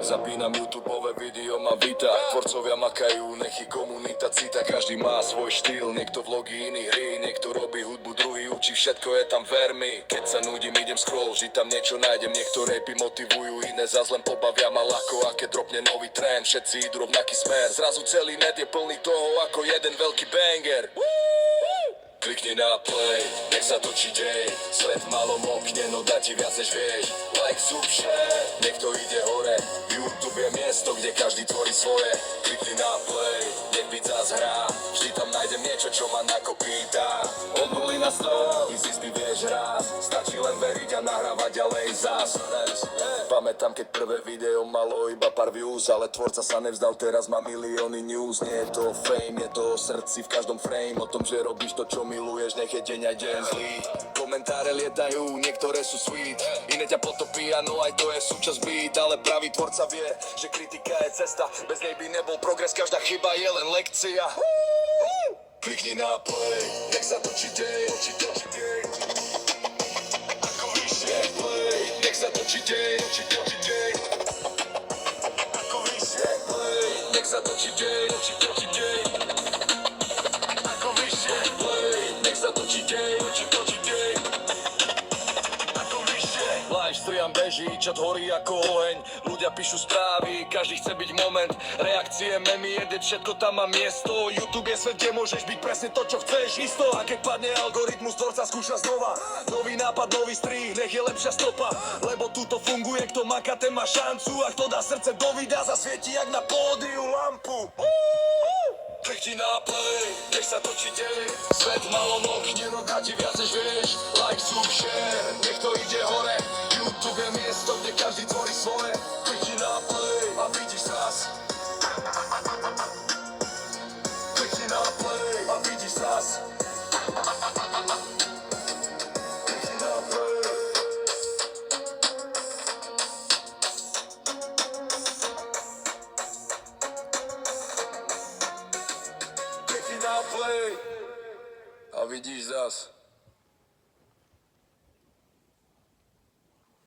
Zapínam YouTubeové video, ma víta. Tvorcovia makajú, nech je komunita cita. Každý má svoj štýl, niekto vlogy, iný hry. Niekto robí hudbu, druhý učí, všetko je tam, ver mi. Keď sa nudím, idem scroll, vždy tam niečo nájdem. Niektoré rapy motivujú, iné zas len pobavia ma ľahko. A keď dropne nový trend, všetci idú rovnaký smer. Zrazu celý net je plný toho ako jeden veľký banger. Klikni na play, nech sa točí dej. Svet v malom okne, no dá ti viac než vieš. Like, sub, share, niekto ide hore. YouTube je miesto, kde každý tvorí svoje. Klikni na play, nech byť zás hrá. Vždy tam nájdem niečo, čo ma nakopýta. Od 0 na 100, easy ty vieš raz. Stačí len veriť a nahrávať ďalej zás. Pamätám, keď prvé video malo iba pár views, ale tvorca sa nevzdal, teraz má milióny news. Nie je to fame, je to o srdci v každom frame. O tom, že robíš to, čo miluješ, nech je deň aj deň zlý. Komentáre lietajú, niektoré sú sweet, iné ťa potopí, áno, aj to je súčasť beat. Ale pravý tvorca vie, že kritika je cesta, bez nej by nebol progres, každá chyba je len lekcia. Klikni na play, nech sa točí dej. Ako vyššie play, nech sa točí dej. Ako vyššie play, nech sa točí dej. Ako vyššie play, nech sa točí dej. Ako vyššie. Live stream beží, chat horí ako oheň. Ľudia píšu správy, každý chce byť moment. Reakcie, memy, jedec, všetko tam má miesto. YouTube je svet, kde môžeš byť presne to, čo chceš. Isto, a keď padne algoritmus, tvorca skúša znova. Nový nápad, nový strih, nech je lepšia stopa. Lebo tuto funguje, kto maká, ten má šancu. A kto dá srdce do videa, zasvieti jak na pódiu lampu. Klikni na play, nech sa točí dej. Svet v malom okne, no dá ti viac než vieš. Like, sub, share, nech to ide hore. YouTube je miesto, kde každý tvorí svoje. Klikni na play a vidíš zas. Klikni na play a vidíš zas. Klikni na play. Klikni na play a vidíš zas.